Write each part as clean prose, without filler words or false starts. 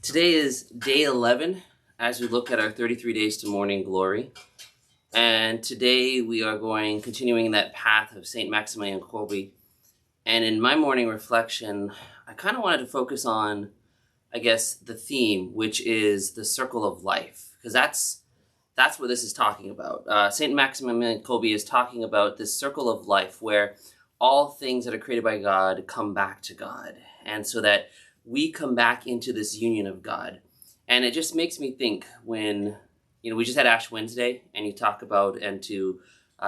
Today is day 11 as we look at our 33 days to morning glory. And today we are continuing that path of St. Maximilian Kolbe. And in my morning reflection, I kind of wanted to focus on, the theme, which is the circle of life. Because that's what this is talking about. St. Maximilian Kolbe is talking about this circle of life where all things that are created by God come back to God. And so that we come back into this union of God. And it just makes me think when, we just had Ash Wednesday, and you talk about, and to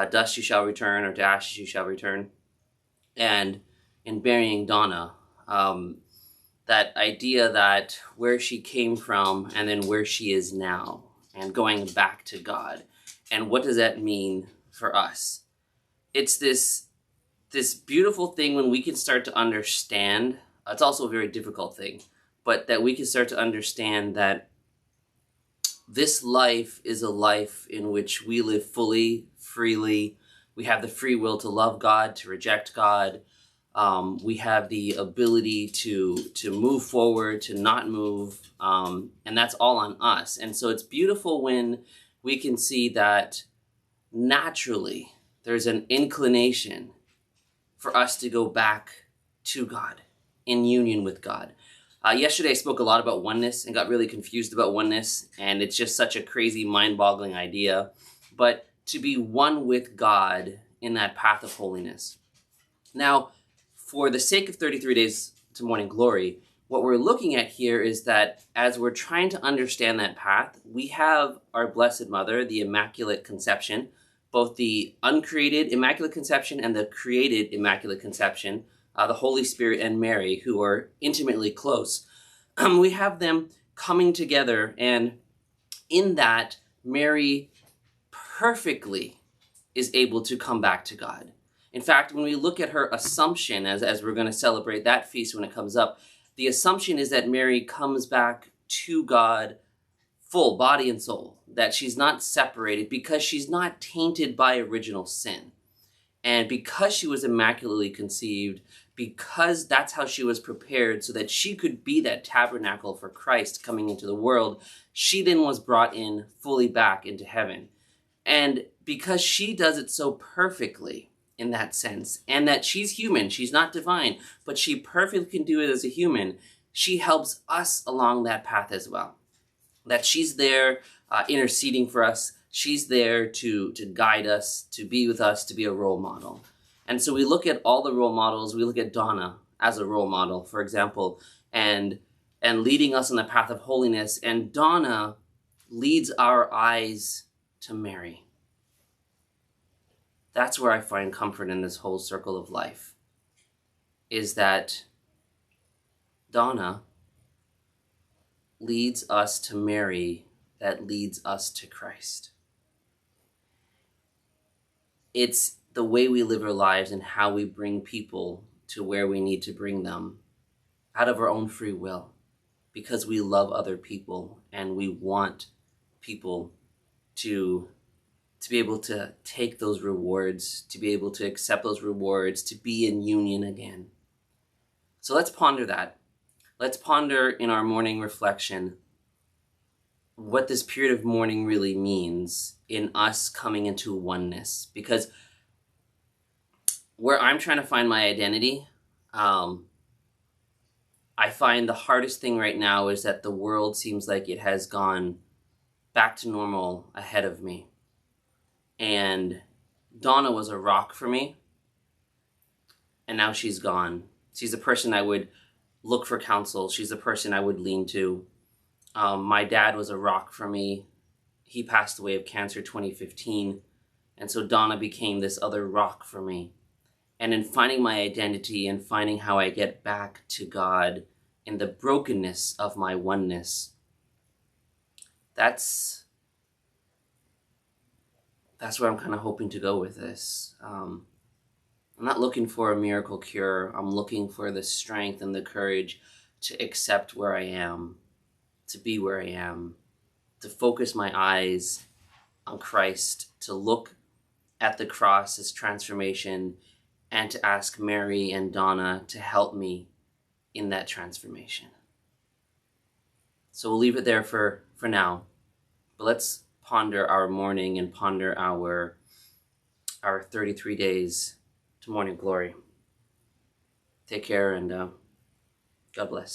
dust you shall return, or to ashes you shall return. And in burying Donna, that idea that where she came from and then where she is now, and going back to God. And what does that mean for us? It's this beautiful thing when we can start to understand. It's also a very difficult thing, but that we can start to understand that this life is a life in which we live fully, freely. We have the free will to love God, to reject God. We have the ability to move forward, to not move, and that's all on us. And so it's beautiful when we can see that naturally there's an inclination for us to go back to God, in union with God. Yesterday I spoke a lot about oneness and got really confused about oneness, and it's just such a crazy, mind-boggling idea. But to be one with God in that path of holiness. Now, for the sake of 33 days to morning glory, what we're looking at here is that as we're trying to understand that path, we have our Blessed Mother, the Immaculate Conception, both the uncreated Immaculate Conception and the created Immaculate Conception, the Holy Spirit and Mary, who are intimately close. We have them coming together, and in that, Mary perfectly is able to come back to God. In fact, when we look at her Assumption, as we're going to celebrate that feast when it comes up, the assumption is that Mary comes back to God full, body and soul, that she's not separated because she's not tainted by original sin. And because she was immaculately conceived, because that's how she was prepared so that she could be that tabernacle for Christ coming into the world, she then was brought in fully back into heaven. And because she does it so perfectly in that sense, and that she's human, she's not divine, but she perfectly can do it as a human, she helps us along that path as well. That she's there interceding for us. She's there to guide us, to be with us, to be a role model. And so we look at all the role models. We look at Donna as a role model, for example, and leading us on the path of holiness. And Donna leads our eyes to Mary. That's where I find comfort in this whole circle of life, is that Donna leads us to Mary that leads us to Christ. It's the way we live our lives and how we bring people to where we need to bring them out of our own free will, because we love other people and we want people to be able to take those rewards, to be able to accept those rewards, to be in union again. So let's ponder that. Let's ponder in our morning reflection what this period of mourning really means in us coming into oneness. Because where I'm trying to find my identity, I find the hardest thing right now is that the world seems like it has gone back to normal ahead of me. And Donna was a rock for me, and now she's gone. She's a person I would look for counsel. She's a person I would lean to. My dad was a rock for me. He passed away of cancer 2015. And so Donna became this other rock for me. And in finding my identity and finding how I get back to God in the brokenness of my oneness, that's where I'm kind of hoping to go with this. I'm not looking for a miracle cure. I'm looking for the strength and the courage to accept where I am, to be where I am, to focus my eyes on Christ, to look at the cross as transformation, and to ask Mary and Donna to help me in that transformation. So we'll leave it there for now. But let's ponder our mourning and ponder our 33 days to morning glory. Take care and God bless.